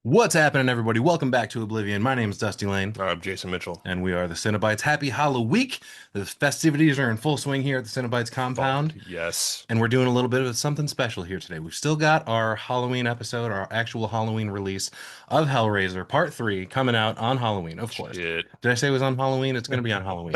What's happening, everybody? Welcome back to Oblivion. My name is Dusty Lane, I'm Jason Mitchell. and we are the Cinebytes. Happy Halloween! The festivities are in full swing here at the Cinebytes Fuck compound, yes. and we're doing a little bit of something special here today. We've still got our Halloween episode, our actual Halloween release of Hellraiser Part 3 coming out on Halloween, of course. Shit. Did I say it was on Halloween? It's going to be on Halloween.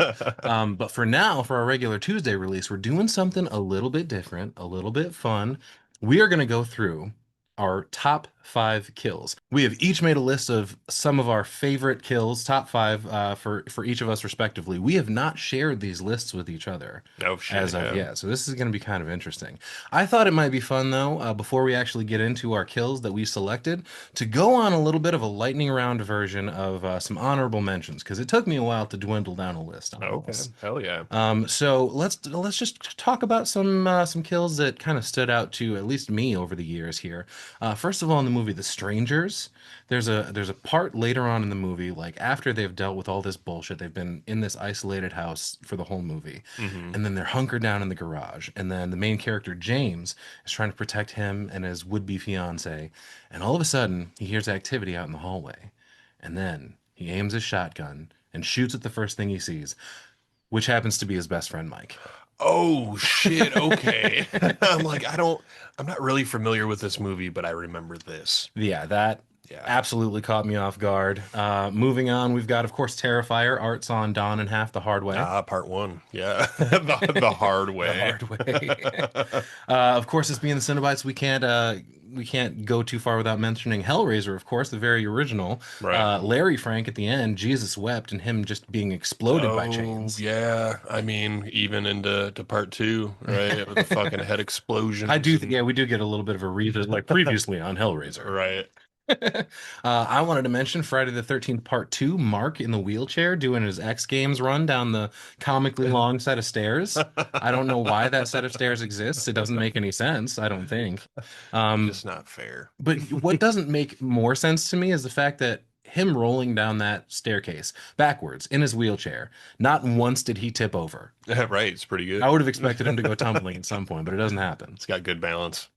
But for now, for our regular Tuesday release, we're doing something a little bit different, a little bit fun. We are going to go through our top five kills. We have each made a list of some of our favorite kills, top five for each of us respectively. We have not shared these lists with each other Oh shit, as of yeah. yet, so this is going to be kind of interesting. I thought it might be fun though, before we actually get into our kills that we selected, to go on a little bit of a lightning round version of some honorable mentions because it took me a while to dwindle down a list on Okay. this. Hell yeah. So let's just talk about some kills that kind of stood out to at least me over the years here. First of all, in the movie The Strangers, there's a part later on in the movie, like after they've dealt with all this bullshit, they've been in this isolated house for the whole movie, hmm and then they're hunkered down in the garage, and then the main character James is trying to protect him and his would-be fiance, and all of a sudden he hears activity out in the hallway, and then he aims his shotgun and shoots at the first thing he sees, which happens to be his best friend Mike. Oh shit, okay. I'm not really familiar with this movie, but I remember this. Yeah, that Yeah. absolutely caught me off guard. Moving on, we've got, of course, Terrifier, Art's on Dawn and Half the Hard Way. Part one. Yeah. The hard The way. hard way. Of course, it's being the Cenobites. We can't go too far without mentioning Hellraiser, of course, the very original. Right. Larry Frank at the end, Jesus wept, and him just being exploded by Oh chains. yeah. I mean, even into part two, right? With the fucking head I explosions do, and yeah, we do get a little bit of a revisit, like previously on Hellraiser. right. I wanted to mention Friday the 13th Part 2, Mark in the wheelchair doing his X Games run down the comically long set of stairs. I don't know why that set of stairs exists. It doesn't make any sense, I don't think. Um, Just not fair. but what doesn't make more sense to me is the fact that him rolling down that staircase backwards in his wheelchair, not once did he tip over. Right, it's pretty I good. would have expected him to go tumbling at some point, but it doesn't happen. It's got good balance.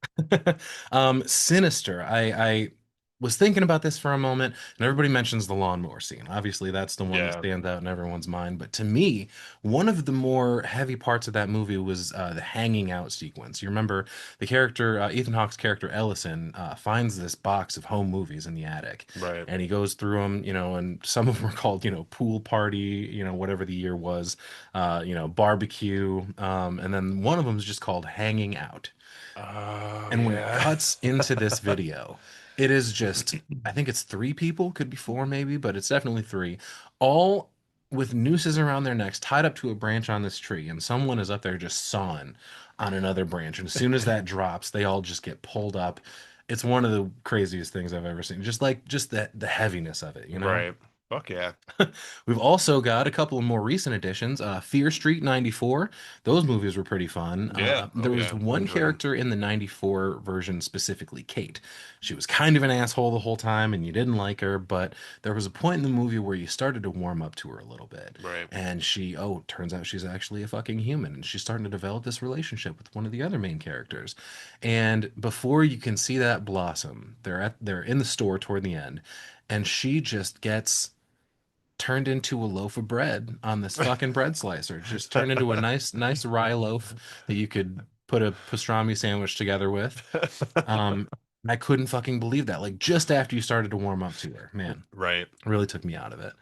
Sinister. I was thinking about this for a moment, and everybody mentions the lawnmower scene. Obviously, that's the one that Yeah, stands out in everyone's mind. But to me, one of the more heavy parts of that movie was the hanging out sequence. You remember the character, Ethan Hawke's character Ellison, finds this box of home movies in the attic, right. and he goes through them, and some of them are called, Pool Party, whatever the year was, Barbecue, and then one of them is just called Hanging Out. Oh, And when it yeah. cuts into this video, it is just, I think it's three people, could be four maybe, but it's definitely three, all with nooses around their necks, tied up to a branch on this tree. And someone is up there just sawing on another branch. And as soon as that drops, they all just get pulled up. It's one of the craziest things I've ever seen. Just the heaviness of it, you know? Right. Fuck yeah. We've also got a couple of more recent additions. Fear Street 94. Those movies were pretty fun. Yeah. Oh, There was yeah. one Enjoy 'em. character in the 94 version, specifically Kate. She was kind of an asshole the whole time and you didn't like her, but there was a point in the movie where you started to warm up to her a little bit. Right. And turns out she's actually a fucking human. And she's starting to develop this relationship with one of the other main characters. And before you can see that blossom, they're in the store toward the end, and she just gets turned into a loaf of bread on this fucking bread slicer. Just turned into a nice rye loaf that you could put a pastrami sandwich together with. Um, I couldn't fucking believe that. Like just after you started to warm up to her, man, Right. really took me out of it.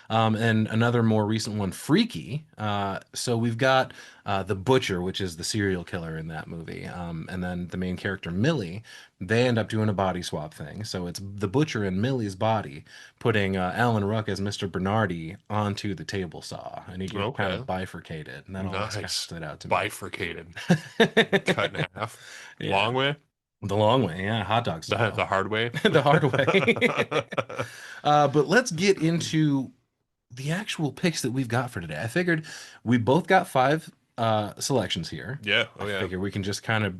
And another more recent one, Freaky. So we've got the Butcher, which is the serial killer in that movie, and then the main character Millie. They end up doing a body swap thing. So it's the Butcher in Millie's body, putting Alan Ruck as Mr. Bernardi onto the table saw, and he gets kind Okay. of bifurcated, and that always kind of Nice. stood out to me. Bifurcated. Cut in half. Yeah, Long way. the long way, yeah, hot dog The style, hard way. the hard way. But let's get into the actual picks that we've got for today. I figured we both got five selections here. Yeah. I Oh yeah. figure we can just kind of,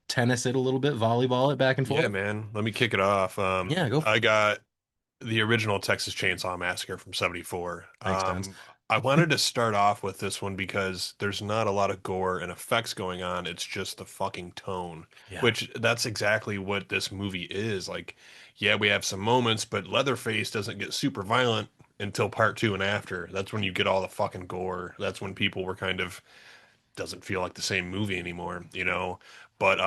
tennis it a little bit, volleyball it back and Yeah, forth. man. Let me kick it off. Yeah, go for I it. got the original Texas Chainsaw Massacre from '74. Makes sense. I wanted to start off with this one because there's not a lot of gore and effects going on. It's just the fucking tone, Yeah. which that's exactly what this movie is. Like, yeah, we have some moments, but Leatherface doesn't get super violent until part two and after. That's when you get all the fucking gore. That's when people were kind of doesn't feel like the same movie anymore, you know? But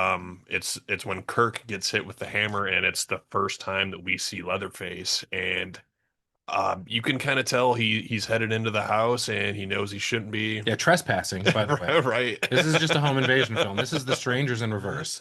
it's when Kirk gets hit with the hammer and it's the first time that we see Leatherface and you can kind of tell he's headed into the house and he knows he shouldn't be. Yeah, trespassing, by the way. Right. This is just a home invasion film. This is The Strangers in reverse.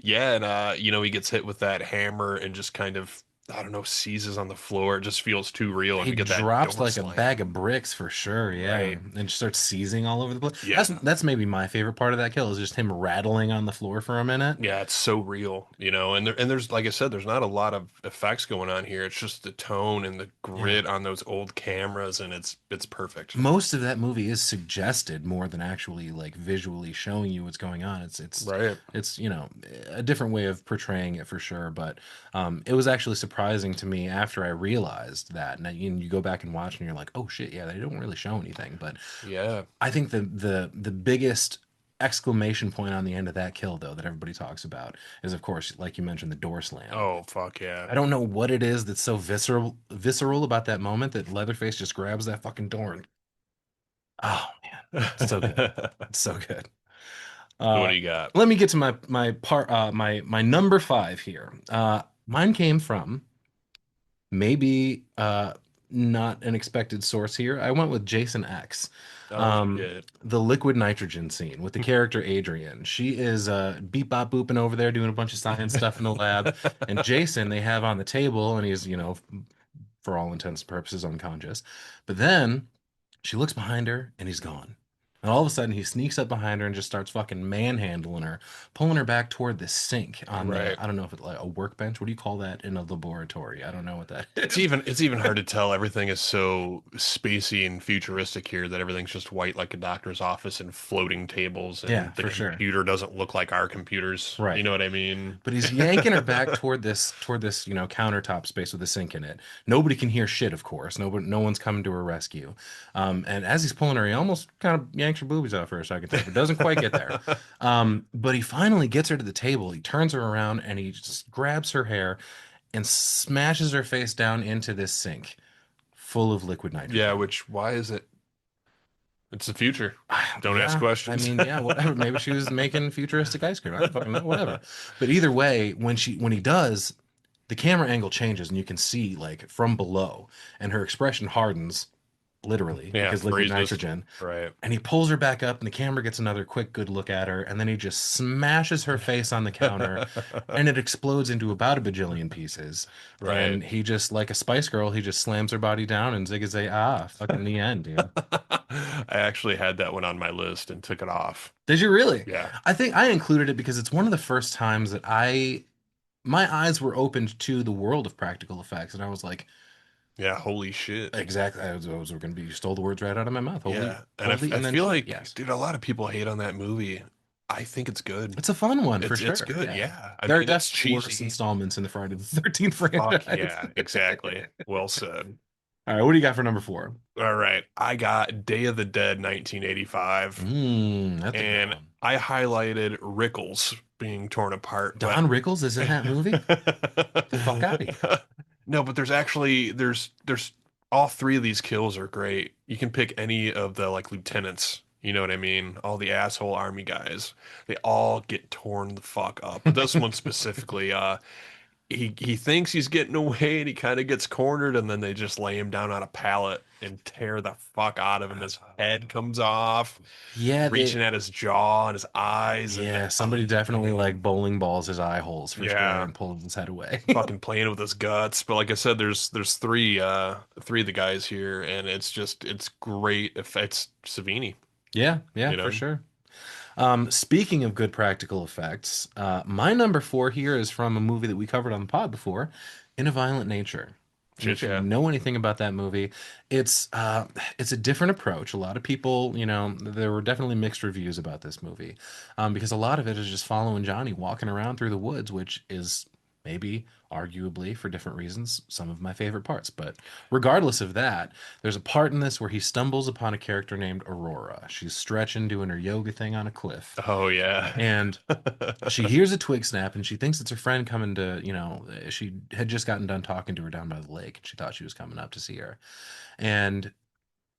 Yeah, and he gets hit with that hammer and just kind of I don't know, seizes on the floor. It just feels too real and He we get that drops door like a bag slam. of bricks for sure, yeah, Right. and just starts seizing all over the place. That's Yeah. that's maybe my favorite part of that kill is just him rattling on the floor for a minute. Yeah, it's so real, and there's like I said, there's not a lot of effects going on here. It's just the tone and the Yeah. grit on those old cameras and it's perfect. Most of that movie is suggested more than actually like visually showing you what's going on. Right. It's a different way of portraying it for sure. But it was actually surprising to me after I realized that. And you go back and watch, and you're like, oh shit, yeah, they don't really show anything. But Yeah. I think the biggest exclamation point on the end of that kill though that everybody talks about is of course like you mentioned the door slam. Oh, fuck yeah. I don't know what it is that's so visceral about that moment that Leatherface just grabs that fucking door and oh man, it's so good. It's so good. What Uh, do you got? Let me get to my number five here. Mine came from maybe not an expected source here. I went with Jason X. Oh shit. The liquid nitrogen scene with the character Adrian. She is beep bop booping over there doing a bunch of science stuff in the lab, and Jason they have on the table, and he's for all intents and purposes unconscious. But then she looks behind her and he's gone. And all of a sudden he sneaks up behind her and just starts fucking manhandling her, pulling her back toward the sink on the Right. I don't know if it's like a workbench. What do you call that in a laboratory? I don't know what that It's is. even hard to tell. Everything is so spacey and futuristic here that everything's just white like a doctor's office and floating tables Yeah, and the for sure. computer doesn't look like our computers. You Right. know what I mean? But he's yanking her back toward this, countertop space with a sink in it. Nobody can hear shit, of course. No one's coming to her rescue. And as he's pulling her, he almost kind of yanks her boobies out for a second there, but doesn't quite get there. But he finally gets her to the table. He turns her around and he just grabs her hair and smashes her face down into this sink full of liquid Yeah, nitrogen. which why is it? It's the future. Don't ask Yeah, I questions. mean, yeah, whatever. Maybe she was making futuristic ice cream. I don't fucking know, whatever. But either way, when he does, the camera angle changes and you can see like from below, and her expression hardens literally Yeah, because liquid freezes. nitrogen. Right. And he pulls her back up, and the camera gets another quick good look at her, and then he just smashes her face on the counter, and it explodes into about a bajillion pieces. Right. And he just, like a Spice Girl, he just slams her body down and zig zag ah, fucking the end, dude. I actually had that one on my list and took it off. Did you really? Yeah. I think I included it because it's one of the first times that my eyes were opened to the world of practical effects, and I was like, Yeah, holy shit. exactly. I was going to be, you stole the words right out of my mouth. Yeah. And Holy, I and then feel shit. like, Yes, dude, a lot of people hate on that movie. I think it's good. it's a fun one for It's sure. good. Yeah, Yeah. I there are mean, it's definitely worse cheesy. installments in the Friday the 13th Fuck franchise. yeah. Exactly. Well said. All right, what do you got for number four? All right. I got Day of the Dead 1985 That's a good and one. I highlighted Rickles being torn apart, but Don Rickles is in that movie. Get the fuck out of here. no, but there's all three of these kills are great. You can pick any of the like lieutenants, you know what I mean? All the asshole army guys. They all get torn the fuck up. But this one specifically, he thinks he's getting away and he kind of gets cornered and then they just lay him down on a pallet and tear the fuck out of him. His head comes off, Yeah, reaching at his jaw and his eyes and yeah, somebody definitely like bowling balls his eye holes for sure yeah, and pulled his head away. fucking playing with his guts. But like I said, there's three of the guys here and it's great if it's Savini, Yeah, yeah, you for know. sure. Speaking of good practical effects, my number four here is from a movie that we covered on the pod before, In a Violent Nature. And Shit, if you yeah. know anything about that movie, it's a different approach. A lot of people, there were definitely mixed reviews about this movie, because a lot of it is just following Johnny walking around through the woods, which is maybe arguably for different reasons, some of my favorite parts. But regardless of that, there's a part in this where he stumbles upon a character named Aurora. She's stretching, doing her yoga thing on a cliff, Oh yeah. and she hears a twig snap and she thinks it's her friend coming to, she had just gotten done talking to her down by the lake and she thought she was coming up to see her. And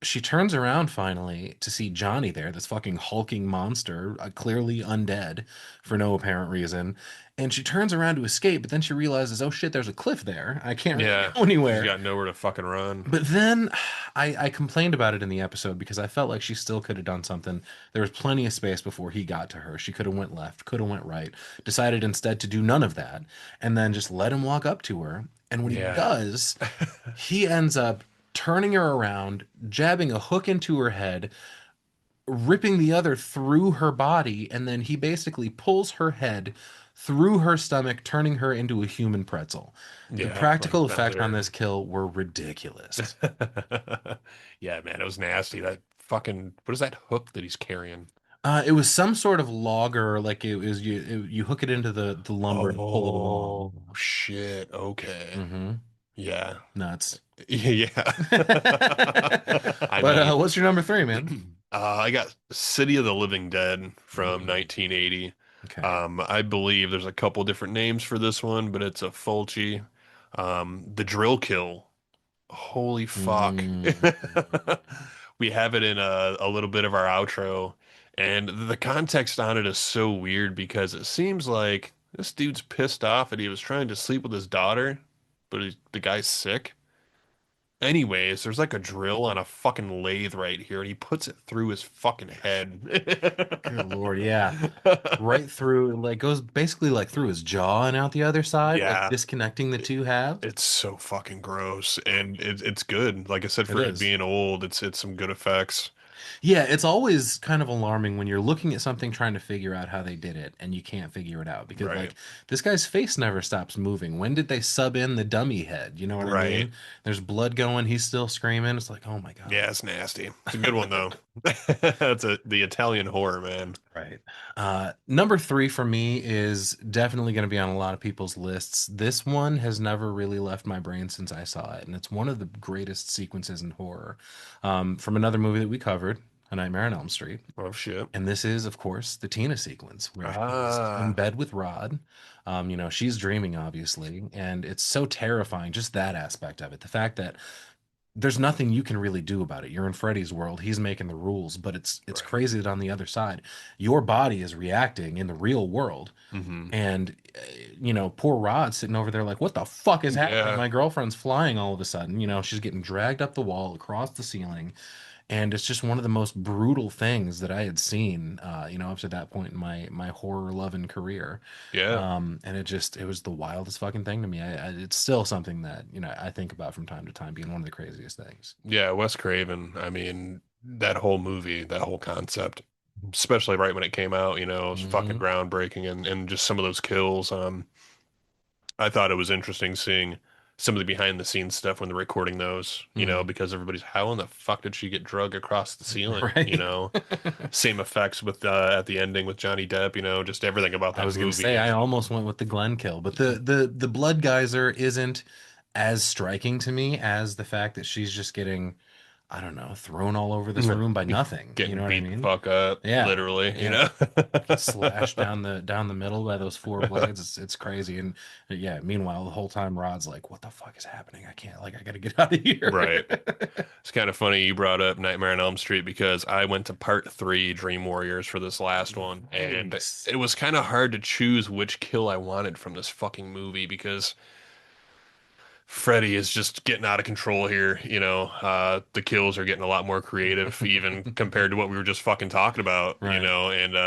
she turns around finally to see Johnny there, this fucking hulking monster, clearly undead for no apparent reason. And she turns around to escape, but then she realizes, oh shit, there's a cliff there. I can't really Yeah. go She's anywhere. got nowhere to fucking run. But then I complained about it in the episode because I felt like she still could have done something. There was plenty of space before he got to her. She could have went left, could have went right, decided instead to do none of that, and then just let him walk up to her. And when he Yeah. does, he ends up turning her around, jabbing a hook into her head, ripping the other through her body, and then he basically pulls her head through her stomach, turning her into a human pretzel. The Yeah, practical like effect on Bender. this kill were ridiculous. Yeah, man, it was nasty. That fucking what is that hook that he's carrying? It was some sort of logger, like you hook it into the lumber and pull it along. Oh shit. Okay. Mm-hmm. Yeah. Nuts. Yeah. I But mean, what's your number three, man? I got City of the Living Dead from Mm, 1980. okay. I believe there's a couple different names for this one, but it's a Fulci. The Drill Kill. Holy fuck. Mm. We have it in a little bit of our outro, and the context on it is so weird because it seems like this dude's pissed off that he was trying to sleep with his daughter, but the guy's sick. Anyways, there's like a drill on a fucking lathe right here, and he puts it through his fucking head. Good Lord, yeah. Right through, like goes basically like through his jaw and out the other side, like Yeah, disconnecting the two halves. it's so fucking gross, and it's good. Like I said, It for it is. being old, it's some good effects. Yeah, it's always kind of alarming when you're looking at something trying to figure out how they did it and you can't figure it out because Right, like this guy's face never stops moving. When did they sub in the dummy head? You know what I right. mean? There's blood going, he's still screaming. It's like, "Oh my God." Yeah, it's nasty. It's a good one though. That's the Italian horror, man. Right. Number three for me is definitely going to be on a lot of people's lists. This one has never really left my brain since I saw it, and it's one of the greatest sequences in horror. From another movie that we covered, A Nightmare on Elm Street. Oh shit. And this is, of course, the Tina sequence where she's in Ah, bed with Rod. She's dreaming, obviously, and it's so terrifying, just that aspect of it. The fact that there's nothing you can really do about it. You're in Freddy's world. He's making the rules, but it's right. crazy that on the other side, your body is reacting in the real world. Hmm. And poor Rod sitting over there like, what the fuck is happening? Yeah, My girlfriend's flying all of a sudden. She's getting dragged up the wall, across the ceiling, and it's just one of the most brutal things that I had seen, up to that point in my horror loving career. yeah, And it was the wildest fucking thing to me. It's still something that I think about from time to time, being one of the craziest things. yeah. Wes Craven. I mean, that whole movie, that whole concept, especially right when it came out, it was fucking Hmm. groundbreaking, and just some of those kills. I thought it was interesting seeing some of the behind the scenes stuff when they're recording those, Hmm. because everybody's, how in the fuck did she get drug across the ceiling? Right. Same effects with at the ending with Johnny Depp, just everything about I that was gonna movie. say I It's almost went with the Glenn kill, but the blood geyser isn't as striking to me as the fact that she's just getting, I don't know, thrown all over this room by nothing. You getting know what I beat the mean? fuck up, Yeah. literally. Yeah. Slashed down the middle by those four blades. It's crazy. And yeah, meanwhile, the whole time Rod's like, what the fuck is happening? I can't, like, I gotta get out of here. Right. It's kind of funny you brought up Nightmare on Elm Street because I went to part three, Dream Warriors, for this last one, and Nice. it was kind of hard to choose which kill I wanted from this fucking movie because Freddy is just getting out of control here. The kills are getting a lot more creative, even compared to what we were just fucking talking about, Right. and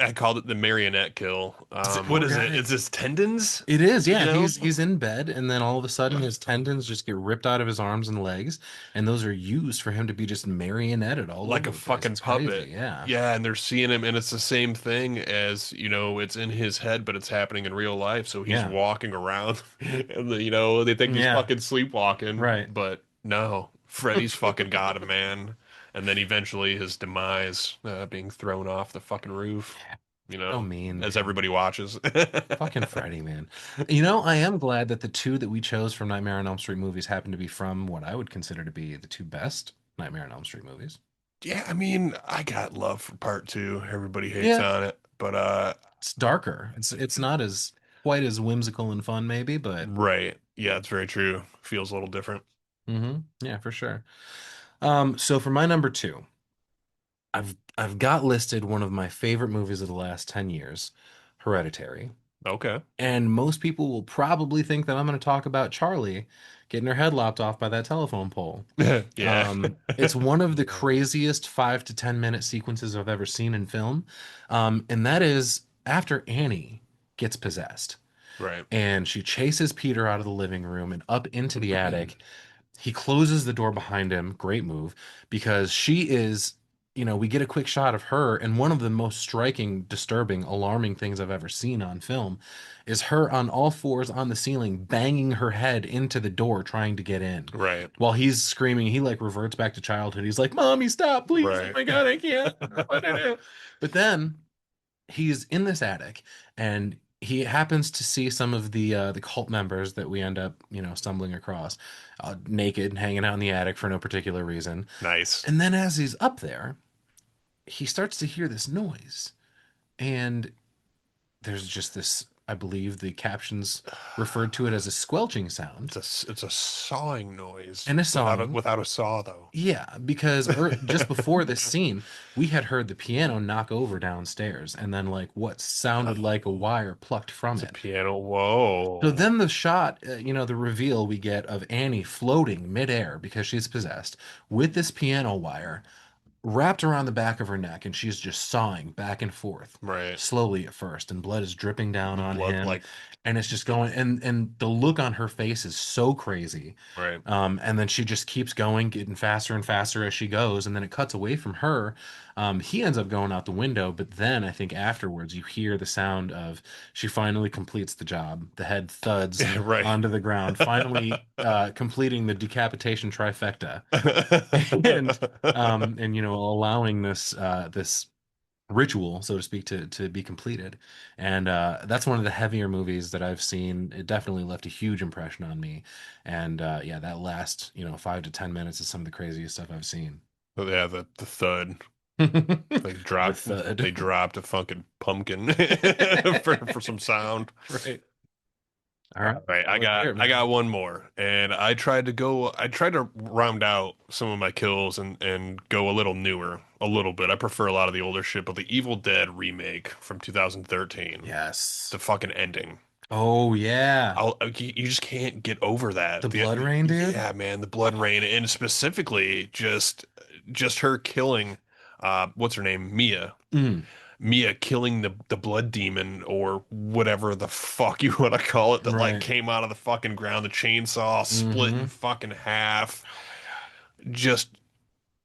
I called it the marionette kill. This What poor is it? guy. It's his tendons, It is, you yeah. know? He's in bed, and then all of a sudden his tendons just get ripped out of his arms and legs, and those are used for him to be just marionetted all Like over a the place. fucking It's crazy, puppet. yeah. Yeah, and they're seeing him, and it's the same thing as, it's in his head, but it's happening in real life. So he's Yeah. walking around, and they think he's Yeah. fucking sleepwalking, Right. but no, Freddy's fucking got him, man. And then eventually his demise, being thrown off the fucking roof. you So know, mean, as man. everybody watches. Fucking Freddy, man. You know, I am glad that the two that we chose from Nightmare on Elm Street movies happen to be from what I would consider to be the two best Nightmare on Elm Street movies. Yeah, I mean, I got love for part two. Everybody hates Yeah, on it, but it's darker. It's not as quite as whimsical and fun, maybe, but right. Yeah, it's very true. Feels a little different. yeah, for sure. So for my number two, I've got listed one of my favorite movies of the last 10 years, Hereditary. Okay. And most people will probably think that I'm going to talk about Charlie getting her head lopped off by that telephone pole. Yeah. It's one of the craziest 5 to 10 minute sequences I've ever seen in film. And that is after Annie gets possessed Right. and she chases Peter out of the living room and up into the attic. He closes the door behind him. Great move because she is, we get a quick shot of her, and one of the most striking, disturbing, alarming things I've ever seen on film is her on all fours on the ceiling, banging her head into the door, trying to get in. Right. While he's screaming, he like reverts back to childhood. He's like, "Mommy, stop, please! Oh Right. my God, I can't! What did I do?" But then he's in this attic and he happens to see some of the cult members that we end up stumbling across naked hanging out in the attic for no particular reason. Nice. And then as he's up there he starts to hear this noise, and there's just this, I believe the captions referred to it as a squelching sound It's a sawing noise and a without sawing. without a saw though. Yeah, because just before this scene, we had heard the piano knock over downstairs, and then like what sounded like a wire plucked from It's a it. piano. So Whoa. then the shot, the reveal we get of Annie floating midair because she's possessed with this piano wire wrapped around the back of her neck, and she's just sawing back and forth, Right. slowly at first, and blood is dripping down The on blood him, like and it's just going, and the look on her face is so crazy. right. And then she just keeps going, getting faster and faster as she goes, and then it cuts away from her. He ends up going out the window, but then I think afterwards you hear the sound of she finally completes the job. The head thuds Right. onto the ground, finally completing the decapitation trifecta. and allowing this ritual, so to speak, to be completed. And that's one of the heavier movies that I've seen. It definitely left a huge impression on me. And yeah, that last 5 to 10 minutes is some of the craziest stuff I've seen. Yeah, the thud. They The dropped thud. they dropped a fucking pumpkin for some sound. Right. All All right. right, Well, let's hear it, I man. got one more, and I tried to round out some of my kills and go a little newer, a little bit. I prefer a lot of the older shit, but the Evil Dead remake from 2013, Yes. the fucking ending. Oh yeah. You just can't get over The that. blood rain, dude. Yeah, man, the blood rain, and specifically just her killing, what's her name, Mm, Mia killing the blood demon or whatever the fuck you want to call it that like right. came out of the fucking ground, the chainsaw split in Mm-hmm. fucking half. Oh my God. Just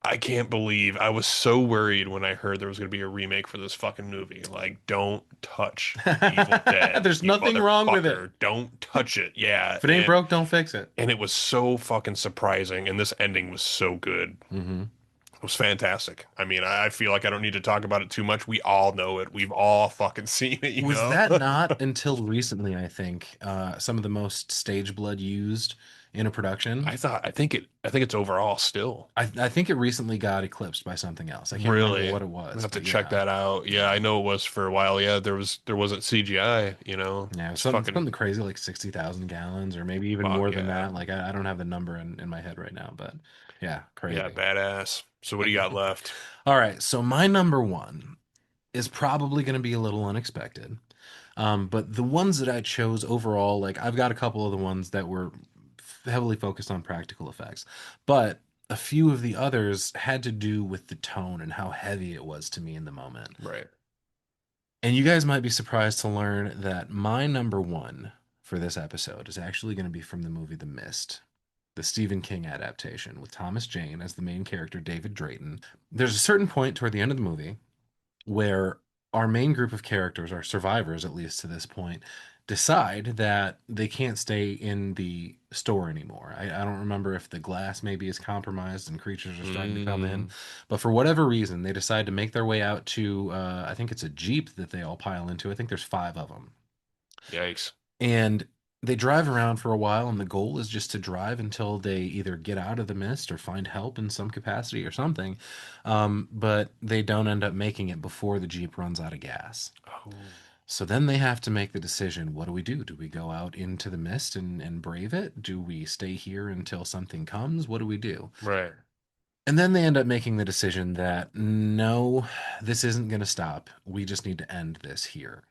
I can't believe I was so worried when I heard there was going to be a remake for this fucking movie. Like, don't touch Evil Dead, There's you nothing wrong with it. motherfucker. Don't touch it. Yeah, If it ain't broke, don't fix it. and it was so fucking surprising, and this ending was so good. Hmm. It was fantastic. I mean, I feel like I don't need to talk about it too much. We all know it. We've all fucking seen it, you Was know? that not until recently, I think, some of the most stage blood used in a production? I think it's overall still. I think it recently got eclipsed by something else. I can't remember Really? what it I was, have to but check yeah. that out. Yeah, I Yeah. know it was for a while. Yeah, there wasn't CGI, you know. Yeah, It's fucking something crazy like 60,000 gallons or maybe even fuck more than yeah. that. Like I don't have the number in my head right now, but yeah, Yeah, crazy. badass. So what do you got left? All right, so my number one is probably going to be a little unexpected. But the ones that I chose overall, like I've got a couple of the ones that were heavily focused on practical effects, but a few of the others had to do with the tone and how heavy it was to me in the moment. Right. And you guys might be surprised to learn that my number one for this episode is actually going to be from the movie The Mist, the Stephen King adaptation with Thomas Jane as the main character, David Drayton. There's a certain point toward the end of the movie where our main group of characters, our survivors at least to this point, decide that they can't stay in the store anymore. I don't remember if the glass maybe is compromised and creatures are starting to come in, Mm, but for whatever reason, they decide to make their way out to, I think it's a Jeep that they all pile into. I think there's five of them. yikes. And they drive around for a while, and the goal is just to drive until they either get out of the mist or find help in some capacity or something. But they don't end up making it before the Jeep runs out of gas. Oh, So then they have to make the decision, what do we do? Do we go out into the mist and brave it? Do we stay here until something comes? What do we do? right. And then they end up making the decision that no, this isn't going to stop. We just need to end this here.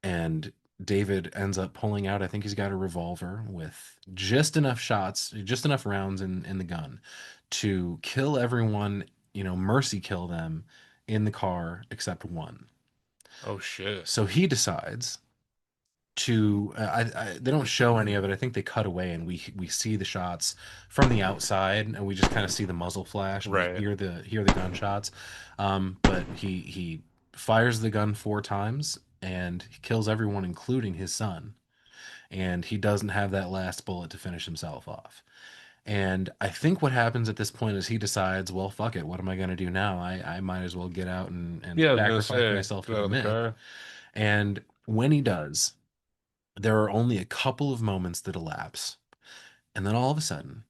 And David ends up pulling out, I think he's got a revolver with just enough shots, just enough rounds in the gun to kill everyone, mercy kill them in the car except one. Oh shit. So he decides to they don't show any of it. I think they cut away and we see the shots from the outside and we just kind of see the muzzle flash and we Right. hear the gunshots. But he fires the gun four times and he kills everyone, including his son. And he doesn't have that last bullet to finish himself off. And I think what happens at this point is he decides, well, fuck it. What am I going to do now? I might as well get out and Yeah, I was gonna sacrifice say, myself get to out the of the myth. car. And when he does, there are only a couple of moments that elapse. And then all of a sudden,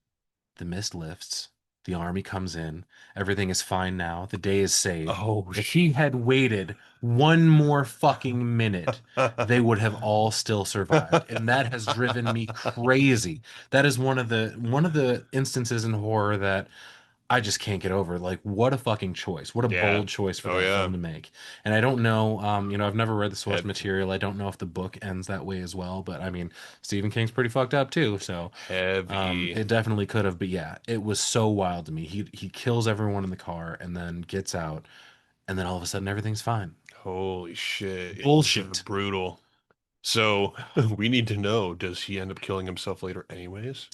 the mist lifts, the army comes in, everything is fine now, the day is saved. Oh If he had waited one more fucking minute, they would have all still survived. And that has driven me crazy. That is one of the instances in horror that I just can't get over. Like, what a fucking choice. What a Yeah. bold choice for Oh that yeah. film to make. And I don't know, I've never read the source Heavy, material. I don't know if the book ends that way as well, but I mean, Stephen King's pretty fucked up too, so heavy. it definitely could have. But yeah, it was so wild to me. He kills everyone in the car and then gets out, and then all of a sudden everything's fine. Holy shit. Yeah, this is Bullshit. brutal. So we need to know, does he end up killing himself later anyways?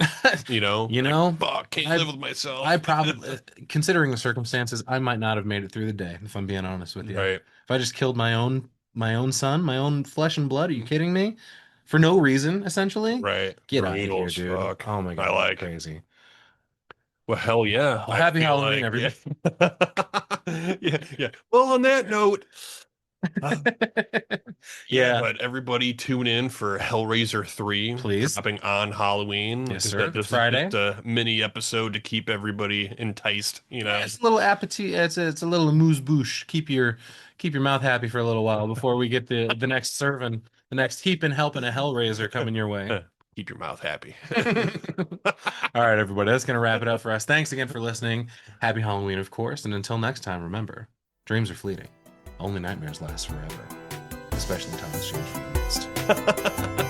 You Like, know, fuck, can't I live with I myself. probably, considering the circumstances, I might not have made it through the day, if I'm being honest with you. Right. If I just killed my own son, my own flesh and blood, are you kidding me? For no reason, essentially? Right. Get out of Brutal here, as dude. fuck. Oh my I God, that's like it. crazy. Well, hell yeah. Well, I happy feel Halloween, like, yeah. everybody. Yeah, yeah. Well, on that note, uh, yeah, Yeah, but everybody tune in for Hellraiser 3 please. dropping on Halloween. Yes, Like I sir. said, this is Friday. just a mini episode to keep everybody enticed, you Yeah, know. it's a little appetit. It's a little amuse bouche. Keep your mouth happy for a little while before we get the next serving, the next heaping helping a Hellraiser coming your way. Keep your mouth happy. All right, everybody, that's going to wrap it up for us. Thanks again for listening. Happy Halloween, of course. And until next time, remember, dreams are fleeting. Only nightmares last forever, especially Thomas James from the Mist.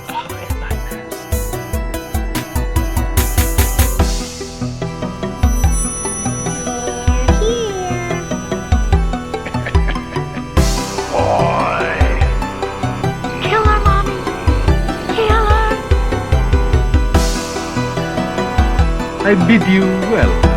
Halloween nightmares. Kill her, mommy. Kill her. I bid you well.